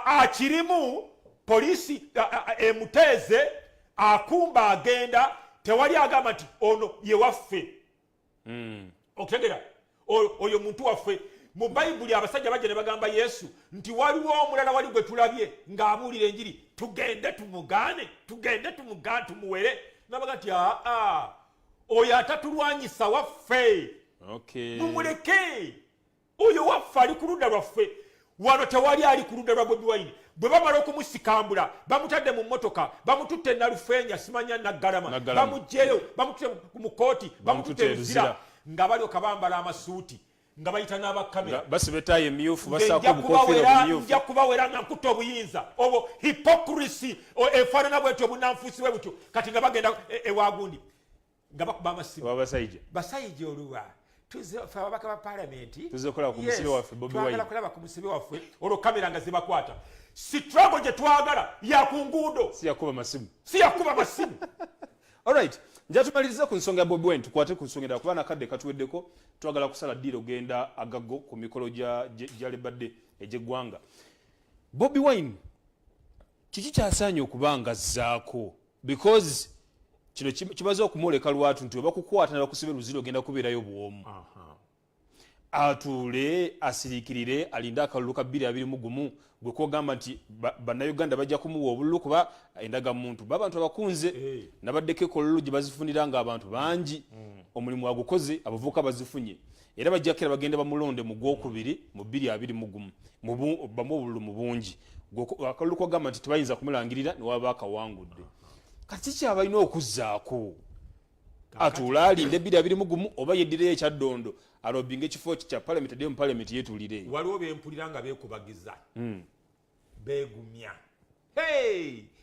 akirimu polisi emuteeze akumba agenda tewali agamba nti ono ye waffe okutegera oyo muntu waffe. Mu Bayibuli abasajja bajja ne bagamba Yesu nti waliwo omulala wali gwe tulabye ng'abuulira enjiri, tugende tumugaane tumuwere. Nabaga nti oyo atatulwanyisa waffe, mumuleke. Oyo waffe ali ku ludda lwaffe, wano tewali ali ku ludda lwa Bobi Wine. Bwe bamala okumusikambula bamutadde mu mmotoka, bamututte Nalufeenya simanya Naggalama, bamugjeyo bamututte mu kooti, bamututte Luzira, nga balyoka bambala amasuuti nga bayita n'abakamera basibetayo emyufu basaako omukofira omumyufu. Nja kubawera nga nkutta obuyinza obwo hypocrisy efaanana bwetyo obunanfuusi bwe butyo, kati nga bagenda ewagundi nga bakuba amasimu basayija oluwa tuzefe ababaka ba paalamenti tuzekola ku musibe waffe Bobi Wine, twagala kulaba ku musibe waffe olwo kamera nga zibakwata. Struggle gye twagala ya ku nguudo, si yakuba masimu. Alright, nja tumaliriza ku nsonga ya Bobi Wine, tukwate ku nsonga ya kuba nakadde katuweddeko, twagala kusala ddiiro ogenda Agago ku mikolo gya lebadde egy'eggwanga. Bobi Wine kiki kyasaanye okubanga zzaako, because kino kimaze okumwoleka lwatu nti obakukwata ne bakusiba Luzira ogenda kubeerayo bwomu. Atuule asiriikirire alinde akalulu ka 2021 gwe kogamba nti bannayuganda bajja kumuwa obululu kuba endagamuntu babantu abakunze nabaddeko ekololo gye bazifunira nga abantu bangi omulimu agukoze abavubuka bazifunye era bajja kera bagenda bamulonde mu gwokubiri mu 2021 bamu obululu mu bungi akalulu kogamba nti tebayinza kumulangirira ne waba akawangudde. Kati kyabalina okuzzaako atuula alinde 2021 oba yeddireyo ekyaddondo alobinga ekifo kya parliament ade mu parliament yetuulire. Waliwo bempulira nga beekubagiza beegumya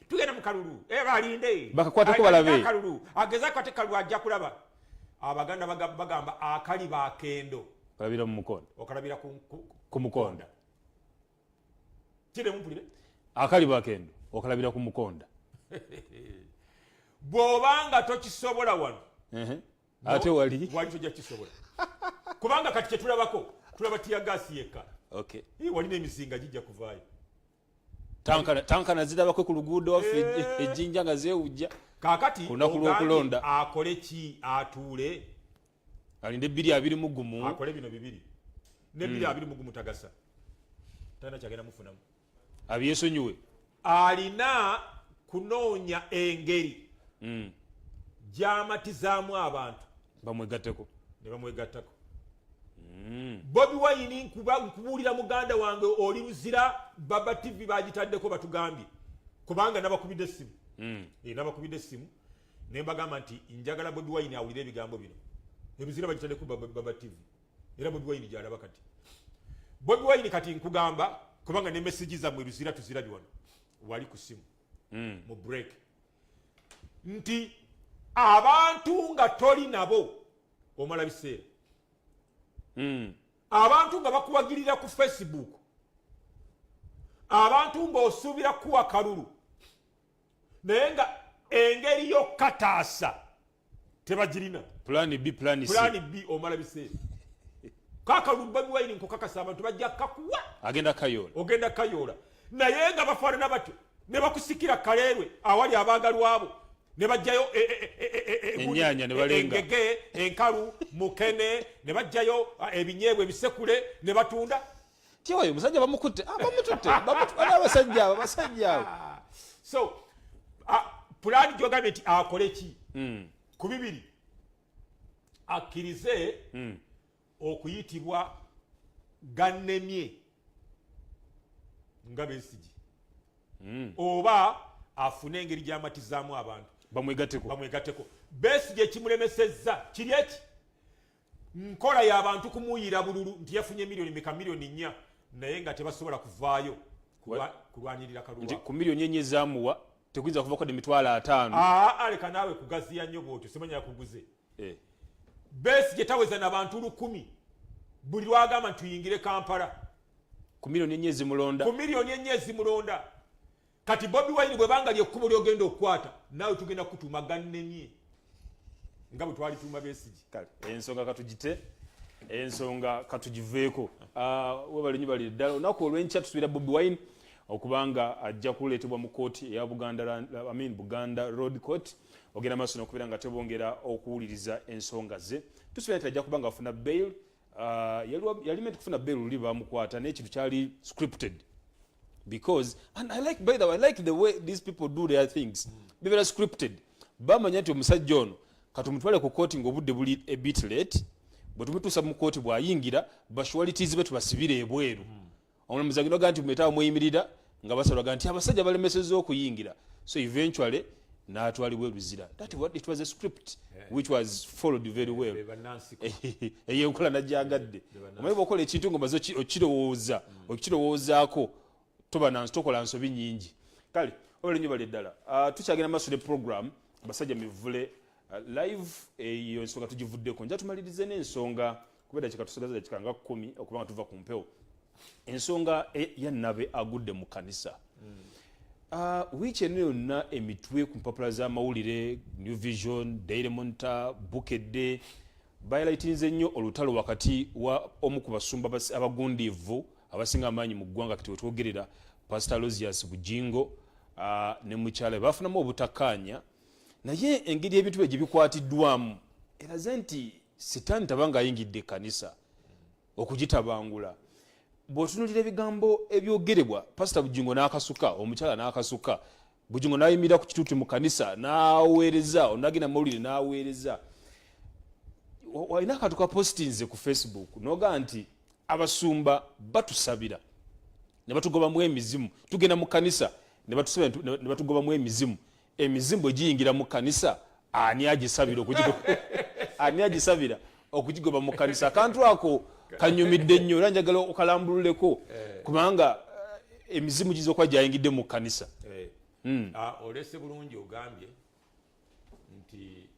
tugenda mu kalulu balinde bakakwatako balabe kalulu agezaako ate kalulu ajja kulaba. Abaganda bagamba akali bakendo kalabira mu mukonda okalabira ku mukonda kire mumpulire akali bakendo okalabira ku mukonda bw'obanga tokisobola wano ate wali tojja kisobola kubanga kati kyetulabako tulaba tiyagaasi yekka wali n'emizinga gijja kuvaayo tankana zirabako ku luguudo waffe ejjinja nga zeewujja kaakati kunaku lw'okulonda akole ki? Atuule alinde 2021 akole bino bibiri ne 2021 tagasa talina kyagenda mufunamu abyesonyiwe alina kunoonya engeri gy'amatizaamu abantu bamwegatteko ne bamwegattako. Bobi Wine nkubuulira muganda wange oli Luzira Baba TV bagitaddeko batugambye kubanga nabakubidde essimu nabakubidde essimu ne mbagamba nti njagala Bobi Wine awulire ebigambo bino. Luzira bagitaddeko Baba TV era Bobi Wine gy'alaba kati. Bobi Wine kati nkugamba kubanga ne message zammwe Luzira tuzirabye wano wali ku ssimu mu break nti abantu nga toli nabo omala biseera abantu nga bakuwagirira ku Facebook, abantu ng'osuubira kuwa kalulu naye nga engeri y'okkataasa tebagirina. Plan B omala biseera kakalulu Bobi Wine nkukakasa abantu bajja kakuwa ogenda kayoola naye nga bafaanana batyo ne bakusikira kaleerwe awali abaagalwa abo ne bajjayo ennyanya ne balenga engege enkalu mukene ne bajjayo ebinyeebwa ebisekule ne batunda. Tiwayo musajja bamukutte bamututte abasajja abo. So pulaani gy'ogambye nti akole ki? Ku bibiri akkirize okuyitibwa gannemye nga Besigye oba afune engeri gy'amatizaamu abantu bamwegatteko. Besigye ekimulemesezza kiri eki? Nkola y'abantu kumuyiira bululu nti yafunye miliyoni 4 naye nga tebasobola kuvaayo kulwanirira kalulu ku miliyoni 4 zaamuwa tekuyinza kuva kode 5,000. Leka naawe kugaziya nnyo bwotyo simanya yakuguze. Besigye taweza n'abantu 1000 buli lwagamba nti tuyingire Kampala ku miliyoni 4 zimulonda. Kati Bobi Wine bwe banga lyekkubo lyogenda okukwata naawe tugenda kutuuma gannemye nga bwe twali tuuma Besigye. Ensonga katugiveeko webali nnyo bali ddala olunaku olw'enkya tusuubira Bobi Wine okubanga ajja kuleetebwa mu kooti eya Buganda Road Court ogenda maaso n'okubeera nga tebongera okuwuliriza ensonga ze. Tusuubira nti ajja kuba nga afuna bail. Yali meant kufuna bail luli bamukwata naye ekintu kyali scripted because and I like, by the way, I like the way these people do their things. Be very scripted. Bamanya nti omusajja ono katumutwale ku kooti ng'obudde buli a bit late bwe tumutuusa mu kooti bw'ayingira bashwalitizi be tubasibire ebweru. Omulamuzi agenda nti mumetawo mweyimirira nga basalwaga nti abasajja balemesezza okuyingira. So eventually n'atwalibwa eruzira. That what it was a script which was followed very well. Eyenkola najjagadde. Omanyi bw'okola ekintu ng'omaze okirowoozaako tokola nsobi nnyingi. Kale olw'ennyo bali ddala tukyagenda maaso ne program basajja mivule live eyo ensonga tugivuddeko nja tumalirize n'ensonga kubera kikatusigaza dakika nga 10 okuba nga tuva ku mpewo. Ensonga ya Nabe agudde mu kanisa. Wiiki eno yonna emitwe ku mpapula z'amawulire New Vision, Daily Monitor, Bukedde bayalayitinze nnyo olutalo wakati wa omu ku basumba abagundiivu abasinga amaanyi mu ggwanga kati wetwogerera Pastor Lozius Bujingo ne mukyala bafunamu obutakkaanya naye engeri ebintu bye bikwatiddwamu eraze nti sitaani tabanga ayingidde ekkanisa okugitabangula. Bw'otunuulira ebigambo ebyogerebwa Pastor Bujingo n'akasuka omukyala n'akasuka Bujingo n'ayimirira ku kituuti mu kanisa n'aweereza onagenda mawulire n'aweereza walina akantu ka postinze ku Facebook noga nti abasumba batusabira ne batugobamu emizimu tugenda mu kanisa ne batusabira ne batugobamu emizimu egiyingira mu kanisa ani agisabira okugigoba mu kanisa. Akantu ako kanyumidde nnyo era njagala okalambululeko kubanga emizimu gizo kwa gyayingidde mu kanisa. Olese bulungi ogambye nti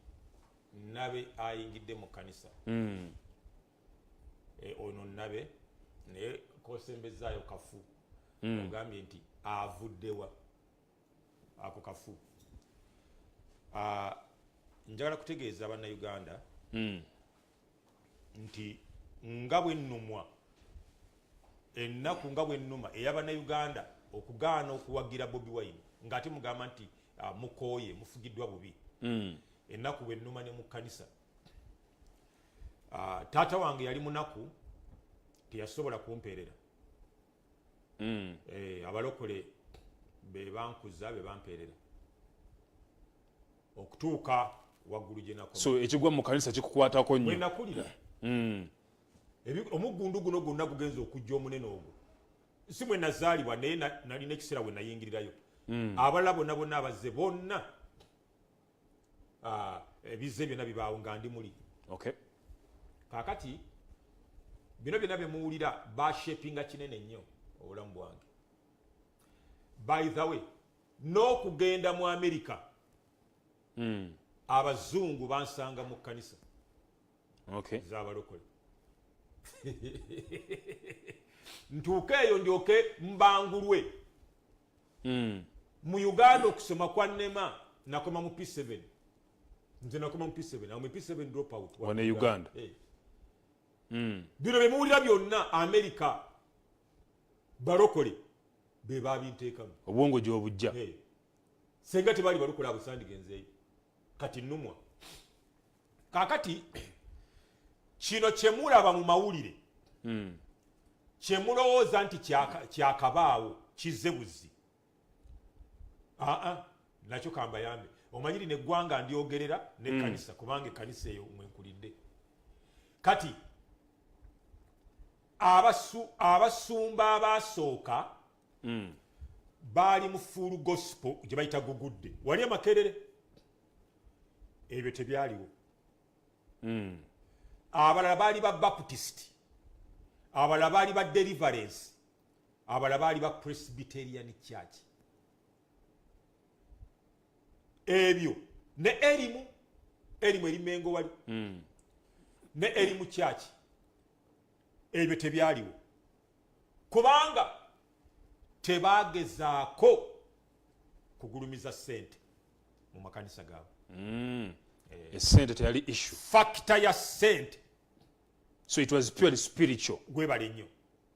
Nabe ayingidde mu kanisa. Ono Nabe naye kosembezaayo kafu ogambye nti avuddewa ako kafu. Njagala kutegeeza Bannayuganda nti nga bwe nnumwa ennaku nga bwe nnuma ey'Abannayuganda okugaana okuwagira Bobi Wine ng'ate mugamba nti mukooye mufugiddwa bubi. Ennaku bwe nnuma ne mu kkanisa. Taata wange yali munaku teyasobola kumpeerera. Abalokole be bankuza be bampeerera okutuuka waggulu gye nakoma. So ekigwa mu kanisa kikukwatako nnyo. Bwe nakulira omuggundu guno gwonna gugenza okujja omunene ogwo si mwe nazaalibwa naye nalina ekiseera bwe nayingirirayo. Abalala bonna bonna abazze bonna ebizze byonna bibaawo nga ndi muli. Kaakati bino byonna bye muwulira bashapinga kinene nnyo obulamu bwange. By the way n'okugenda mu Amerika abazungu bansanga mu kkanisa z'abalokole. Ntuuke eyo ndyoke mbangulwe. Mu Uganda okusoma kwa nnema nakoma mu P7. Nze nakoma mu P7 awo mu P7 drop out wane Uganda. Bino bye muwulira byonna Amerika balokole be babinteekamu obwongo gy'obujja. Senga tebali balokole abo sandigenzeeyo kati nnumwa. Kaakati kino kye mulaba mu mawulire kye mulowooza nti kyakabaawo kizze buzzi. Nakyo kambayambe omanyiri neggwanga ndyogerera n'ekkanisa kubanga ekkanisa eyo mwenkulidde. Kati abasumba abasooka baali mu full gospel gye bayita gugudde. Wali Makerere ebyo tebyaliwo. Abalala baali ba Baptist, abalala baali ba Deliverance, abalala baali ba Presbyterian Church. Ebyo ne erimu eri Mengo wali ne erimu Church ebyo tebyaliwo kubanga tebagezaako kugulumiza ssente mu makanisa gaabwe. Essente teyali issue. Factor ya ssente. So it was purely spiritual. Gwebale nnyo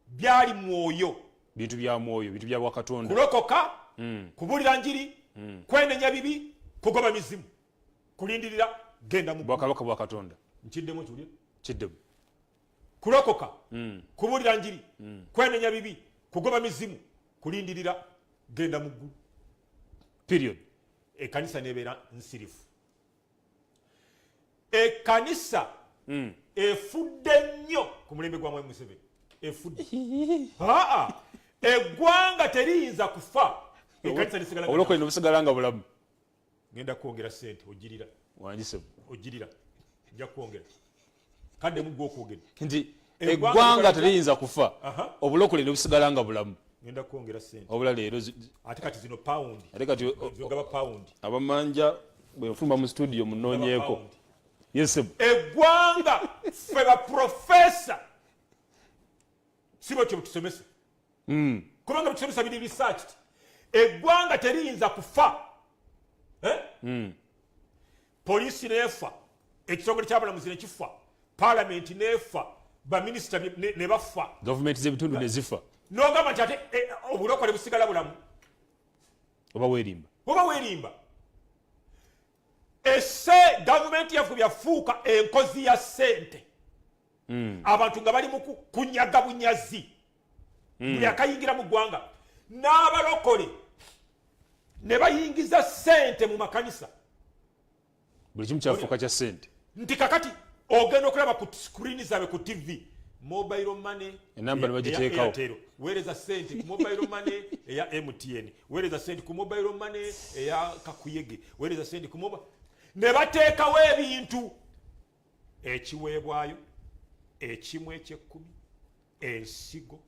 byali mwoyo bintu bya mwoyo bintu bya Katonda kulokoka kubulira njiri kwenenya bibi kugoba mizimu kulindirira genda mu bwakabaka bwa Katonda nkiddemu tulye kiddemu kulokoka kubulira njiri kwenenya bibi kugoba mizimu kulindirira genda mu ggulu period. Ekanisa nebeera nsirifu. Ekanisa efudde nnyo ku mulembe gwa Mwami Museveni. Efudde. Eggwanga teriyinza kufa. Ekanisa lisigala. Oloko ino busigala nga bulamu. Ngenda kwongera ssente ogirira. Wanjise. Ogirira. Nja kwongera. Kadde muggo okwogera. Nti eggwanga teriyinza kufa. Obuloko ino busigala nga bulamu. Ngenda kwongera ssente. Obula leero ate kati zino pound. Ate kati zogaba pound. Abamanja bwe nfumba mu studio munoonyeeko. Yes. Eggwanga ffe ba professor. Sibo kye tusomesa. Kubanga tusomesa bidi research. Eggwanga teriyinza kufa. Polisi nefa. Ekitongole ky'abalamuzi ne kifa. Parliament nefa. Ba minister ne bafa. Government z'ebitundu ne zifa. N'ogamba nti ate obulokole busigala bulamu. Oba weerimba. Oba weerimba. Gavumenti yaffe byafuuka enkozi ya ssente. Abantu nga bali mu kunyaga bunyazi. Buli akayingira mu ggwanga. N'abalokole ne bayingiza ssente mu makanisa. Buli kimu kyafuuka kya ssente. Nti kakati ogenda okulaba ku screen zaabwe ku TV. Mobile money enamba ne bagiteekawo. Weereza ssente ku mobile money eya MTN. Weereza ssente ku mobile money eya Kakuyege. Weereza ssente ku mobile. Ne bateekawo ebintu. Ekiweebwayo. Ekimu eky'ekkumi. Ensigo.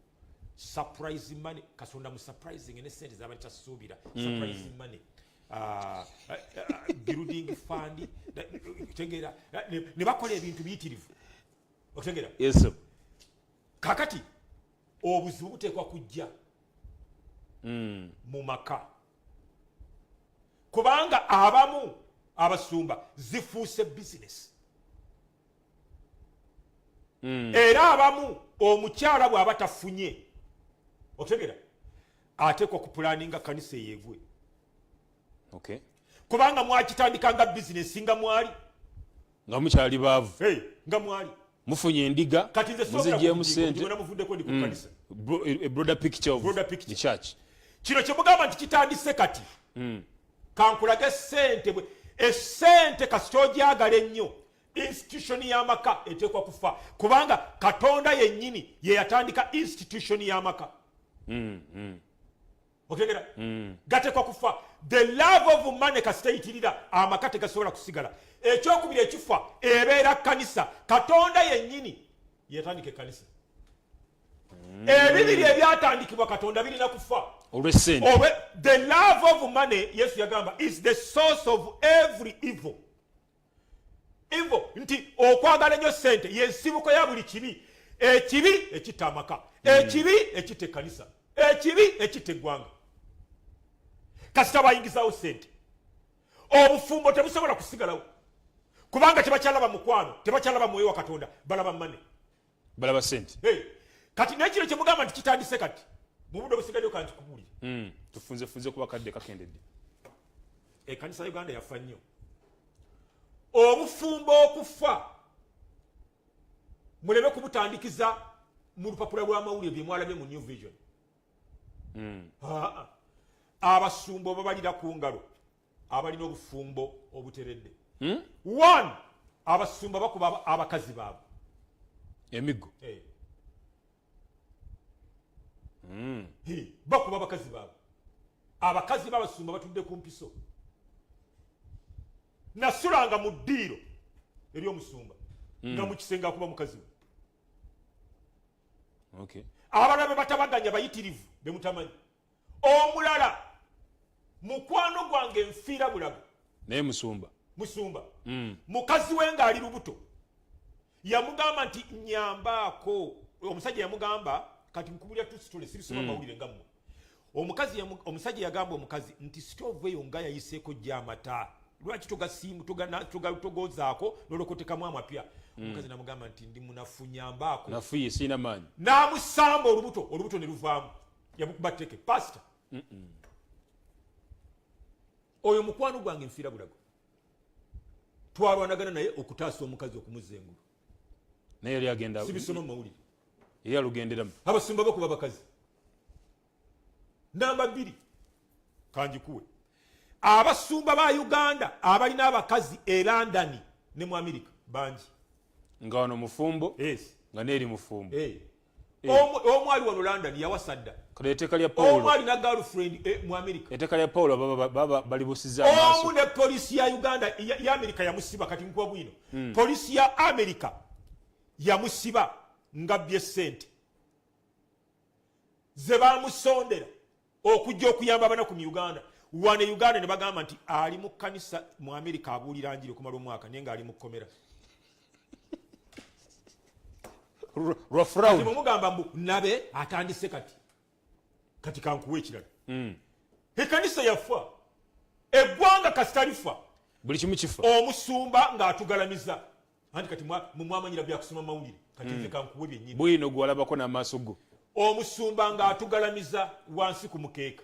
Surprise money. Kasonda mu surprising ne ssente z'abali tasuubira. Surprise money. Building fund. Tegera. Ne bakola ebintu biyitirivu. Otegera? Yes. Kakati obuzibu buteekwa kujja mu maka kubanga abamu abasumba zifuuse business era abamu omukyala bw'aba tafunye otegera ateekwa ku pulaninga kanisa eyeegwe kubanga mwakitandika nga business nga mwali nga mukyali baavu nga mwali mufunye endiga muzigyemu ssente broader picture of the church. Kino kye mugamba nti kitandise kati kankulage ssente essente kasita ogyagala ennyo institution y'amaka eteekwa kufa kubanga Katonda yennyini ye yatandika institution y'amaka otegera gateekwa kufa. The love of money kasita yitirira amaka tegasobola kusigala. Ekyokubiri ekifa ebeera kanisa. Katonda yennyini yatandika kanisa. Ebibiri ebyatandikibwa Katonda birina kufa. The love of money, Yesu yagamba, is the source of every evil. Evil nti okwagala ennyo ssente y'ensibuko ya buli kibi. Ekibi ekitta amaka, ekibi ekitta ekkanisa, ekibi ekitta eggwanga. Kasita bayingizawo ssente obufumbo tebusobola kusigalawo kubanga tebakyalaba mukwano tebakyalaba mwoyo wa Katonda balaba mane balaba ssente. Kati nekiro kye mugamba nti kitandise kati mu budde obusigaddeyo kanti kubulira tufunze kuba kadde kakendedde. Ekkanisa ya Uganda yafa nnyo. Obufumbo okufa muleme kubutandikiza mu lupapula lw'amawulire bye mwalabye mu New Vision. Abasumbo babalira ku ngalo abalina obufumbo obuteredde. One, abasumba bakuba abakazi baabo emigo. Bakuba abakazi baabo. Abakazi b'abasumba batudde ku mpiso nasulanga mu ddiiro eri omusumba nga mu kisenge akuba mukazi we. Abalabe batabaganya bayitirivu be mutamanyi. Omulala mukwano gwange nfiira bulago naye musumba mukazi we ng'ali lubuto yamugamba nti nyambaako. Omusajja yamugamba kati nkubulya tusitole sirisoma mawulire nga mmwe. Omusajja yagamba omukazi nti sitoovu eyo nga yayiseeko gy'amata lwaki togozaako nolokotekamu amapya. Omukazi namugamba nti ndi munafu nyambaako nafuye sirina maanyi. N'amusamba olubuto ne luvaamu yamukuba tteke pasita oyo mukwano gwange nfiira bulago twalwanagana naye okutaasa omukazi okumuzza engulu naye yali agenda sibisoma mu mawulire ye yalugenderamu abasumba bakuba bakazi namba 2 kanjikuwe abasumba ba Uganda abalina abakazi e London ne mu America bangi nga wano mufumbo yes nga neeri mufumbo omwali wano London yawasadda kale etteeka lya Paulo omwali na girlfriend mu America etteeka lya Paulo baba balibusiza amaaso omu ne polisi ya Uganda ya America yamusiba kati nkuwa bwino polisi ya America yamusiba nga bye sente ze bamusondera okujja okuyamba abanaku mu Uganda wane Uganda ne bagamba nti ali mu kanisa mu America abuulira njiri okumala omwaka naye nga ali mu kkomera rwafurawu mugamba mbu nabe atandise kati kankuwa ekirala ekanisa yafa eggwanga kasitalifa buli kimu kifa omusumba ng'atugalamiza anti kati mumwamanyira byakusoma mawulire kati nze kankuwe byennyini bwino gwalabako n'amaaso go omusumba ng'atugalamiza wansi ku mukeeka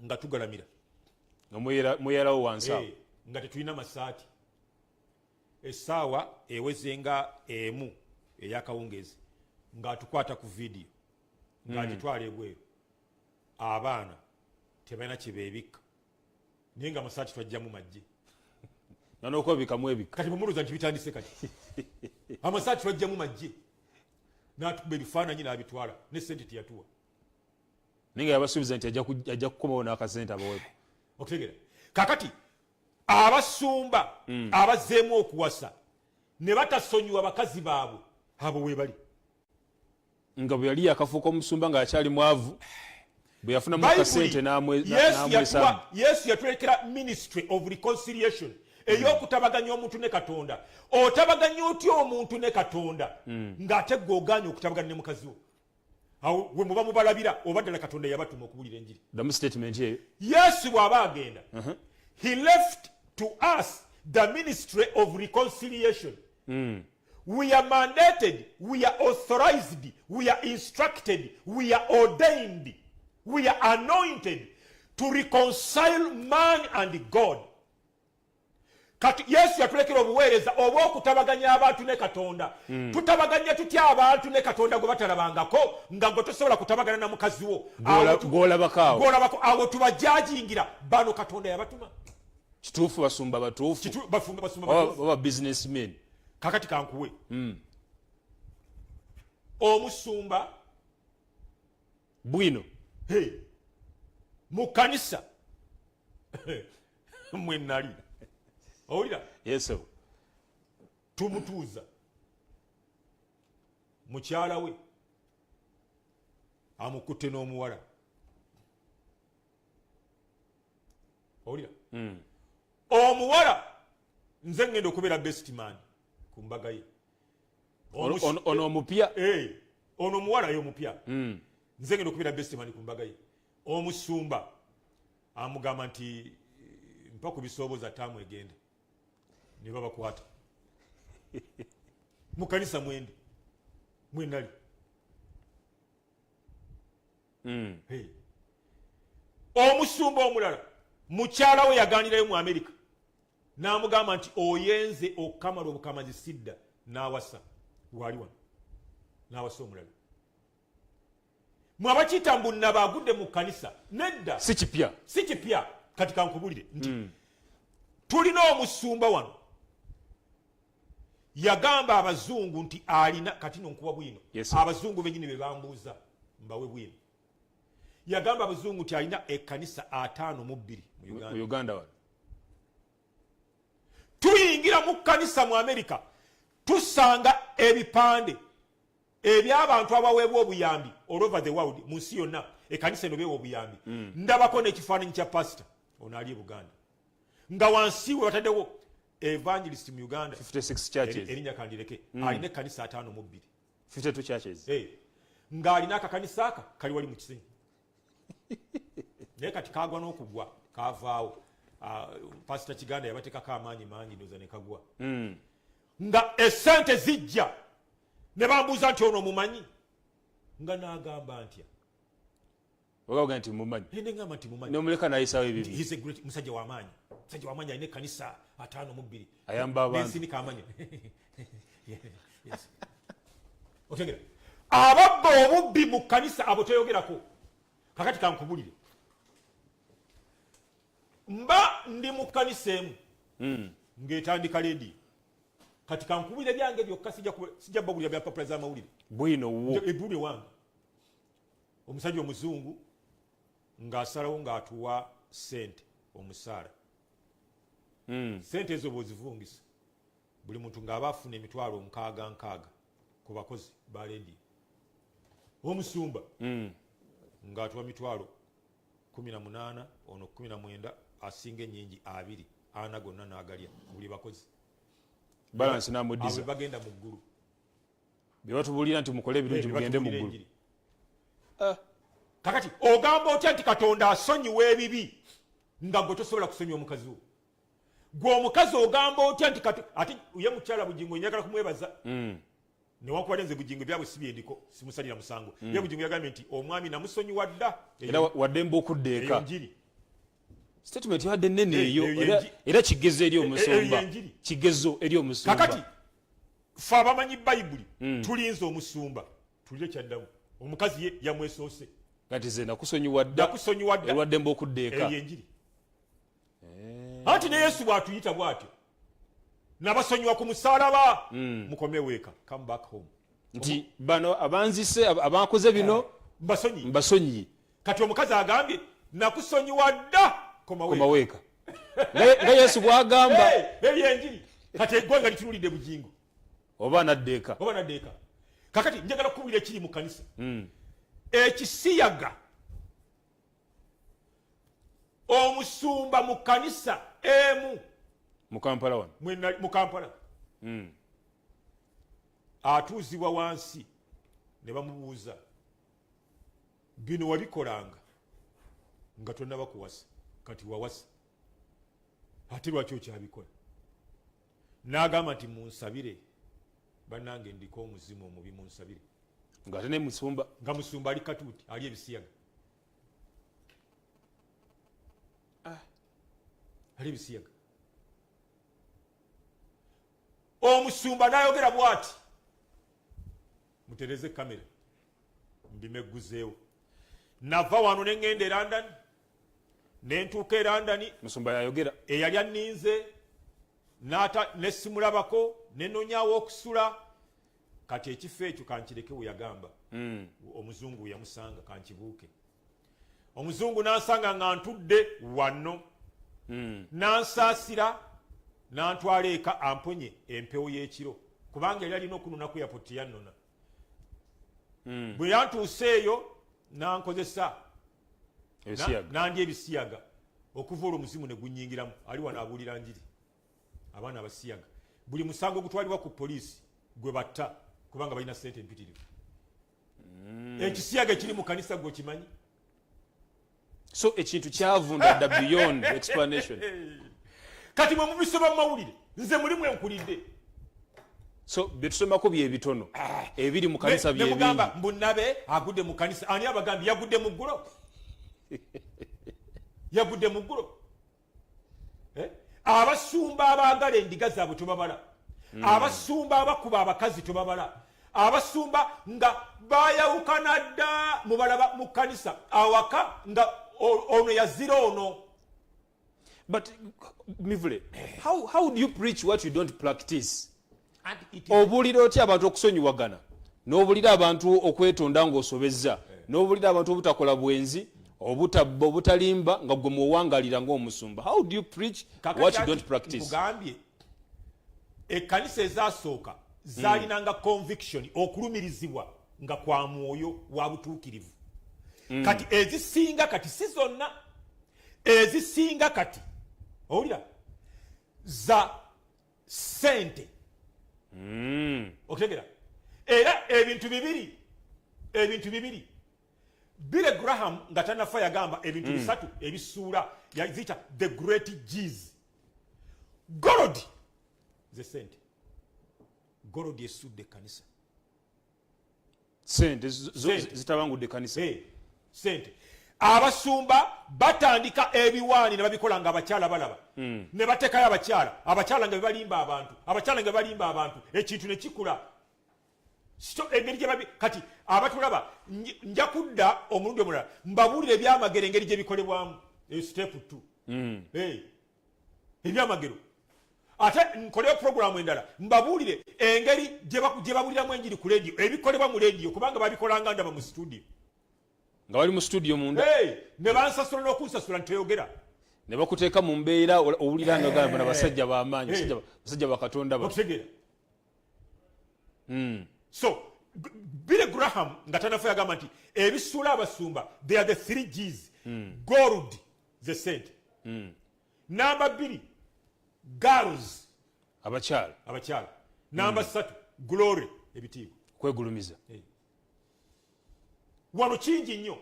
nga tugalamira nga mweyalawo wansi awo nga tetulina masaati essaawa ewezenga emu eyakawungeezi ng'atukwata ku vidiyo ng'agitwala ebweru abaana tebalina kye beebikka naye nga masaati twajjamu majje n'okwebikamu ebika kati mumuluza nti bitandise kati amasaati twajjamu majje n'atukuba ebifaananyi n'abitwala ne sente teyatuwa naye nga yabasuubiza nti ajja kukomawo n'akasente abaweeko okutegeera kakati abasumba abazzeemu okuwasa ne batasonyiwa bakazi baabwe abo we bali nga bwe yali yakafuuka omusumba ng'akyali mwavu bwe yafunamu akasente n'amwesamu yesu yatulekera ministry of reconciliation ey'okutabaganya omuntu ne katonda otabaganya otya omuntu ne katonda ng'ate gwe ogaanye okutabagana ne mukazi wo awo we muba mubalabira oba ddala katonda yabatuma okubuulira enjiri damu statement eyo yesu bw'aba agenda he left to us the ministry of reconciliation we are mandated, we are authorized, we are instructed, we are ordained, we are anointed to reconcile man and God. Kati yesu yatulekera obuweereza obw'okutabaganya abantu ne katonda tutabaganya tutya abantu ne katonda gwe batalabangako nga gwe tosobola kutabagana na mukazi wo gw'olabako awo tubajajingira bano katonda yabatuma kituufu basumba batuufu oba businessmen kakati kankuwe omusumba bwino mu kanisa mwe nali owulira yeso tumutuuza mukyala we amukutte n'omuwala owulira omuwala nze ngenda okubeera best man ku mbaga ye ono omupya ono omuwala ye omupya nze ngenda okubeera best man ku mbaga ye omusumba amugamba nti mpa ku bisoobooza taamu egende ne babakwata mu kanisa mwende mwenali omusumba omulala mukyala we yaganirayo mu Amerika n'amugamba nti oyenze okukamala obukamazi sidda n'awasa wali wano n'awasa omulala mwe abakiyita mbu nabagudde mu kanisa nedda si kipya kati kankubulire nti tulina omusumba wano yagamba abazungu nti alina kati nonkuwa bwino abazungu benyini be bambuuza mbawe bwino yagamba abazungu nti alina ekkanisa 52 mu Uganda wano tuyingira mu kkanisa mu Amerika tusanga ebipande eby'abantu abaweebwa obuyambi all over the world mu nsi yonna ekkanisa eno beewa obuyambi ndabako n'ekifaananyi kya pasita ono ali e Buganda nga wansi we bataddewo evangelist mu Uganda 56 churches erinnya kandireke alina ekkanisa 52 52 churches ng'alina akakanisa aka kali wali mu Kisenyi naye kati kagwa n'okugwa kavaawo pasita Kiganda yabateekako amaanyi mangi ndoza ne kagwa nga essente zijja ne bambuuza nti ono mumanyi nga n'agamba ntya Wakavuga nti mumanyi. Ende ngamba nti mumanyi. Nomuleka nayisawo ebibi. He's a great musajja w'amaanyi. Musajja w'amaanyi alina ekkanisa 52. Ayamba abantu. Bensi kamanyi. Yes. Otegera. Ababba obubbi mu kkanisa abo toyogerako. Kakati kankubulire. Mba ndi mu kkanisa emu. Ng'etandika leedi. Kati kankubulire byange byokka sijja babulira bya papula z'amawulire. Bwino wo. Ebulire wange. Omusajja omuzungu ng'asalawo ng'atuwa ssente omusaala. Ssente ezo bw'ozivungisa buli muntu ng'aba afuna emitwalo 60 ku bakozi ba leedi. Omusumba ng'atuwa mitwalo 18 ono 19 asinga ennyingi 2 ana gonna n'agalya buli bakozi. Balance n'amuddiza. Abo bagenda mu ggulu. Bye batubulira nti mukole ebirungi mugende mu ggulu. Kakati ogamba otya nti Katonda asonyiwa ebibi nga gwe tosobola kusonyiwa omukazi wo? Gwe omukazi ogamba otya nti ate ye mukyala Bugingo njagala kumwebaza. Newankubadde nze Bugingo byabwe si byendiko simusalira musango. Ye Bugingo yagambye nti omwami namusonyiwa dda. Era waddemba okuddeeka. Enjiri. Statement yadde nnene eyo era kigezo eri omusumba. Kigezo eri omusumba. Kakati ffe abamanyi Bayibuli tulinze omusumba tulire kyaddamu. Omukazi ye yamwesoose. Kati ze nakusonyiwa dda. Nakusonyiwa dda. Waddemba okuddeeka. Enjiri. Ati ne Yesu bw'atuyita bw'atyo. Nabasonyiwa ku musaalaba. Mukome weeka. Come back home. Nti bano abanzise abakoze bino mbasonyiye. Kati omukazi agambye nakusonyiwa dda. Koma weeka. Nga Yesu bw'agamba. Enjiri. Kati eggwanga litunulidde Bugingo. Oba naddeeka. Kakati njagala kukubulira ekiri mu kkanisa. Ekisiyaga omusumba mu kkanisa emu mu Kampala wano. Mu Kampala. Atuuzibwa wansi ne bamubuuza bino wabikolanga nga tonnaba kuwasa kati wawasa ate lwaki okyabikola? N'agamba nti munsabire bannange ndiko omuzimu omubi munsabire. Ng'ate ne musumba. Nga musumba ali katuuti ali ebisiyaga. Ali ebisiyaga. Omusumba n'ayogera bw'ati. Mutereze kamera. Mbimegguzeewo. Nava wano ne ngenda e London. Ne ntuuka e London. Musumba yayogera. Eyali anninze. Ne simulabako. Ne nonyaawo okusula. Kati ekifo ekyo kankireke we yagamba. Omuzungu yamusanga kankibuuke. Omuzungu n'ansanga nga ntudde wano. N'ansaasira n'antwala eka amponye empewo y'ekiro. Kubanga yali alina okunona ku airport yannona. Bwe yantuuse eyo n'ankozesa. N'andya ebisiyaga. Okuva olwo omuzimu ne gunnyingiramu. Ali wano abuulira njiri. Abaana abasiyaga. Buli musango gutwalibwa ku poliisi gwe batta. Kubanga balina ssente empitirivu. Ekisiyaga ekiri mu kanisa gwe kimanyi. So ekintu kyavunda dda beyond explanation. Kati mwe mubisoma mu mawulire nze mulimu enkulidde. So byetusomako bye bitono ebiri mu kanisa bye bingi. Nemugamba mbunabe agudde mu kanisa. Ani abagambye yagudde mu ggulo? Yagudde mu ggulo. Abasumba abaagala endiga zaabwe tubabala. Abasumba abakuba abakazi tubabala. Abasumba nga bayawukana dda mubalaba mu kanisa awaka nga ono yazira ono. But Mivule, how do you preach what you don't practice? Obulira otya abantu okusonyiwagana n'obulira abantu okwetonda ng'osobezza n'obulira abantu obutakola bwenzi obutabba obutalimba nga gwe muwangalira ng'omusumba. How do you preach what you don't practice? Kugambye ekkanisa ezasooka zaalinanga conviction okulumirizibwa nga kwa mwoyo wa butuukirivu. Kati ezisinga kati si zonna. Ezisinga kati owulira za ssente. Okutegera era ebintu bibiri Billy Graham nga tannafa yagamba ebintu bisatu ebisuula yaziyita the great G's. Gold ze ssente. Gold esudde kanisa. Ssente zitabangudde kanisa. Ssente. abasumba batandika ebiwaani ne babikola nga abakyala balaba ne bateekayo abakyala nga bebalimba abantu ekintu ne kikula engeri gye kati abatulaba nja kudda omulundi omulala mbabuulire ebyamagero engeri gye bikolebwamu step 2 ebyamagero ate nkoleyo puroguramu endala mbabuulire engeri gye babuliramu enjiri ku lediyo ebikolebwa mu lediyo kubanga babikolanga ndaba mu studio nga bali mu studio munda ne bansasula n'okunsasula nteyogera ne bakuteeka mu mbeera owulira nga gamba na basajja b'amaanyi basajja bakatonda okutegeera so Billy Graham nga tanafa yagamba nti ebisuula abasumba they are the 3 G's gold the sente number 2 girls abakyala number 3 glory ebitiibwa kwegulumiza wano kingi nnyo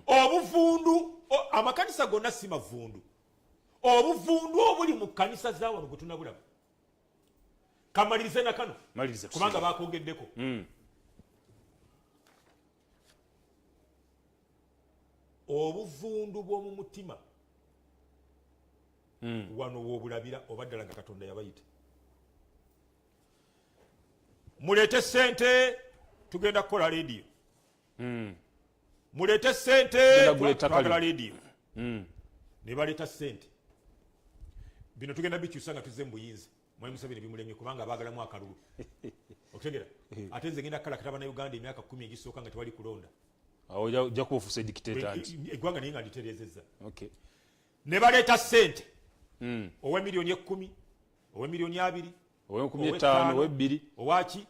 obuvundu amakanisa gonna si mavundu obuvundu obuli mu kanisa za wano gwe tunabulaba kamalirize na kano kubanga bakogeddeko obuvundu bw'omu mutima wano woobulabira oba ddala nga katonda yabayita muleete sente tugenda kukola lediyo muleete sente twagala lediyo ne baleeta sente bino tugenda bikyusa nga tuzze mu buyinza mwali musabire bimulemye kubanga baagalamu akalulu okutegera ate nze ngenda kala kataba na Uganda emyaka 10 egisooka nga tewali kulonda awo ojja kufuusa dictator nti eggwanga naye nga nditereezezza ne baleeta sente owe miliyoni 10 owe miliyoni 2 owe 15 owe 2 owaki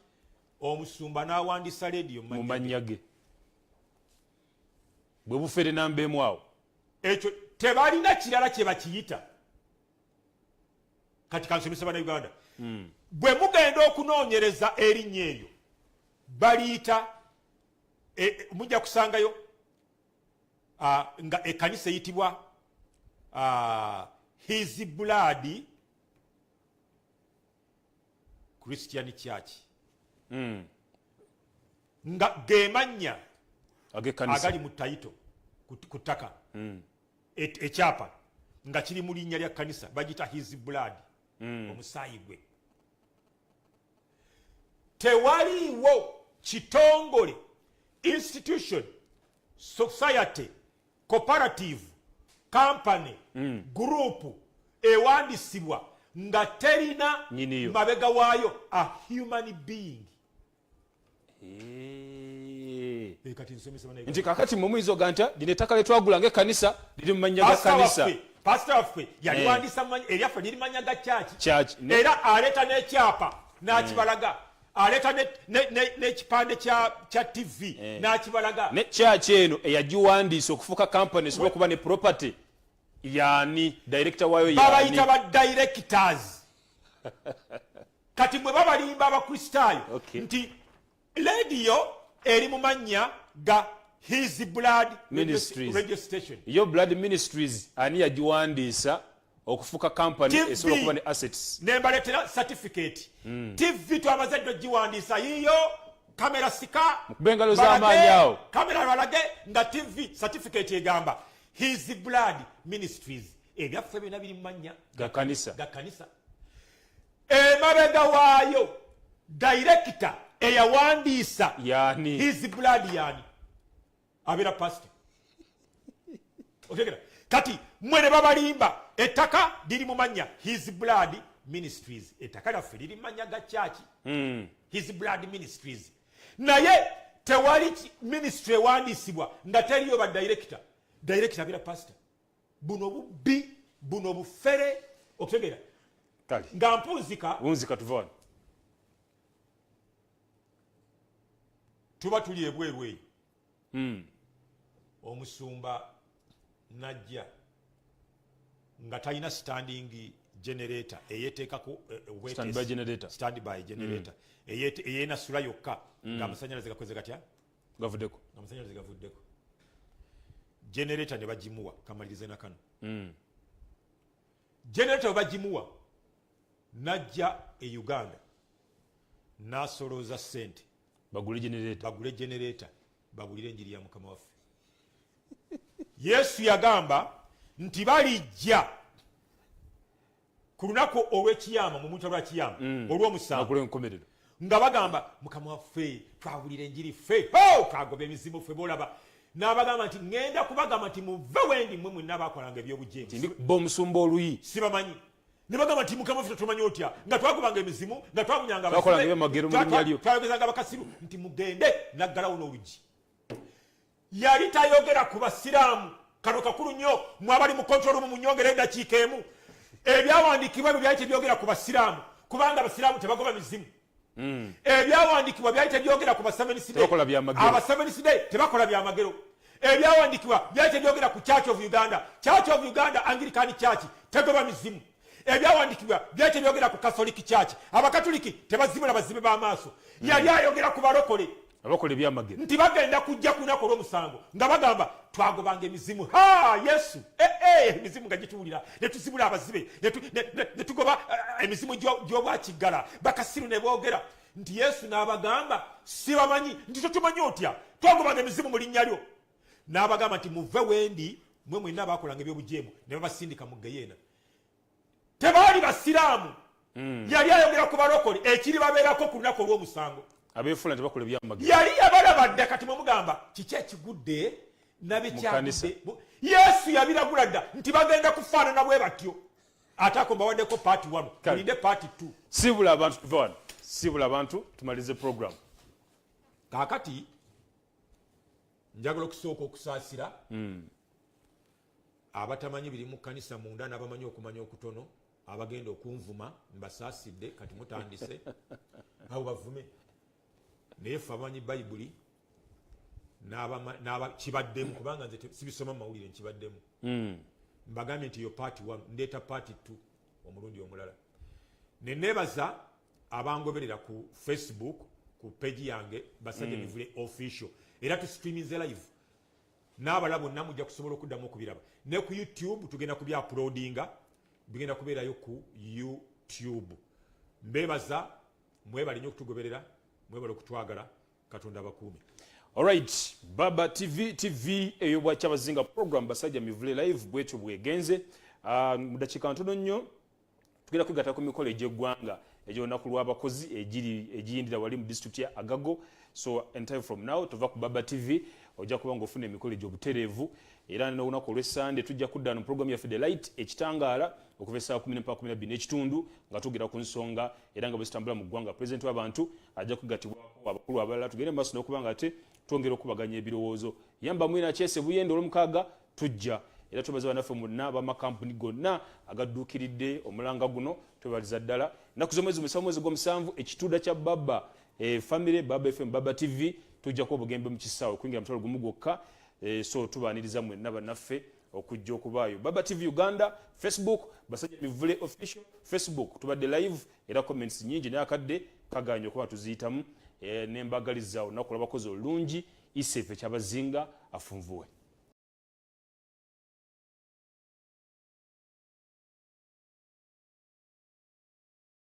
omusumba n'awandisa lediyo mu mannya ge bwe bufere nambeemu awo ekyo tebalina kirala kye bakiyita kati kansomesa bana Uganda bwe mugenda okunoonyereza erinnya eryo baliyita mujja kusangayo nga ekkanisa eyitibwa His Blood Christian Church nga gemannya agali mu tayito ku ttaka ekyapa nga kiri mu linnya lya kkanisa bagita His Blood omusaayi gwe tewaliiwo kitongole institution society cooperative company group ewandisibwa nga terina mabega waayo a human being nti kakati mumwizo ganta lino ettaka lyetwagula ng'ekkanisa liri mu mannya ga kkanisa pasita waffe yaliwandisa eryaffe liri mannya ga church era aleeta n'ekyapa n'akibalaga aleeta n'ekipande kya TV n'akibalaga ne church eno eyagiwandiisa okufuuka kampani esobola okuba ne property yaani director waayo yaani babayita ba directors kati mwe babalimba abakristaayo nti lediyo eri mu mannya ga His Blood radio station yo Blood Ministries ani yagiwandiisa okufuuka kampani esobola okuba ne assets nembaletera certificate TV twamaze ddo giwandiisa yiyo kamera sika bengalo z'amaanyi awo kamera balage nga TV certificate egamba His Blood Ministries ebyaffe byonna biri mu mannya ga kanisa emabega waayo director eyawandiisa yani His Blood yani abeera pastor otegera kati mwene babalimba ettaka liri mu mannya His Blood Ministries ettaka lyaffe liri mu mannya ga church His Blood Ministries naye tewali ministry ewandiisibwa nga teriyo ba director abeera pastor buno bubbi buno bufere okutegera nga mpunzika tuvana tuba tuli ebweru eyo omusumba najja nga talina standing generator eyeteekako standby generator eyeenasula yokka ng'amasanyalaze gakoze gatya gavuddeko generator ne bagimuwa kamalirize na kano generator bagimuwa najja e Uganda n'asolooza sente bagule generator bagulire enjiri ya mukama waffe Yesu yagamba nti balijja ku lunaku olw'ekiyama mu muntu olwakiyama olw'omusango nga bagamba mukama waffe twawulira enjiri ffe twagoba emizimu ffe bolaba n'abagamba nti ŋŋenda kubagamba nti muve wendi mmwe mwenna abakolanga ebyobujeemu bomusumba oluyi sibamanyi ne bagamba nti mukama waffe tumanyi otya nga twagobanga emizimu nga twamunyanga twayogezanga abakasiru nti mugende naggalawo n'olugi yali tayogera ku basiraamu kano kakulu nnyo mwabali mu kontrol mu munyongera eddakiika emu ebyawandiikibwa ebyo byali tebyogera ku basiraamu kubanga abasiraamu tebagoba mizimu ebyawandiikibwa byali tebyogera ku abasameniside tebakola byamagero ebyawandiikibwa byali tebyogera ku Church of Uganda Anglican Church tegoba mizimu ebyawandiikibwa byali tebyogera ku Catholic Church abakatoliki tebazibula bazibe b'amaaso yali ayogera ku balokole byamagero nti bagenda kujja ku lunaku olw'omusango nga bagamba twagobanga emizimu Yesu emizimu nga gituwulira ne tuzibula abazibe ne tugoba emizimu gy'obwakiggala bakasiru ne boogera nti Yesu n'abagamba sibamanyi nti totumanyi otya twagobanga emizimu mu linnya lyo n'abagamba nti muve wendi mmwe mwenna abaakolanga ebyobujeemu ne babasindika mu geyeena tebaali basiraamu yali ayogera ku balokole ekiri babeerako ku lunaku olw'omusango abeefula tebakola byamagero yali yabalabadde kati mwemugamba kiki ekigudde nabekyagudde Yesu yabiragula dda nti bagenda kufaanana bwe batyo ate ako mbawaddeko paati 1 mulinde paati 2 sibula abantu tuve wano sibula abantu tumalize program kaakati njagala okusooka okusaasira abatamanyi biri mu kkanisa munda n'abamanyi okumanya okutono abagenda okunvuma mbasaasidde kati mutandise abo bavume naye ffe abamanyi bayibuli kibaddemu kubanga nze sibisoma mu mawulire nkibaddemu mbagambye nti yo paati 1 ndeeta paati 2 omulundi omulala neneebaza abangoberera ku Facebook ku page yange Basajja Mivule official era tusitreaminze live n'abala bonna mujja kusobola okuddamu okubiraba ne ku YouTube tugenda kubya uploadinga bigenda kubeerayo ku YouTube mbeebaza mwebali nnyo okutugoberera mwebale okutwagala Katonda abakuume. Alright, Baba TV eyo bwakyabazinga program Basajja Mivule live bwetyo bwegenze mu dakiika ntono nnyo tugenda kwigatta ku mikolo egy'eggwanga egy'olunaku lw'abakozi egiyindira wali mu district ya Agago. So anytime from now tuva ku Baba TV ojja kuba ng'ofuna emikolo egy'obutereevu era n'olunaku olw'Essande tujja kuddana mu program yaffe The Light ekitangaala okuva essaawa 10 n'ekitundu nga tugera ku nsonga era nga bwe zitambula mu ggwanga President w'abantu ajja kugattibwako abakulu abalala tugende mu maaso n'okuba nga ate twongera okubaganya ebirowoozo yamba mwina kyese buyende olw'omukaaga tujja era twebaza bannaffe monna b'amakampuni gonna agadduukiridde omulanga guno twebaliza ddala ennaku z'omwezi musanvu mwezi gw'omusanvu ekituuda kya Baba family Baba FM Baba TV tujja kuba obugembe mu kisaawe okuyingira mutalo gumu gwokka so tubaaniriza mwenna bannaffe okujja okubaayo. Baba TV Uganda Facebook Basajja Mivule official Facebook tubadde live era comments nyingi naye akadde kaganya okuba tuziyitamu nembagaliza olunaku lw'abakozi olulungi isefe kyabazinga afunvuwe.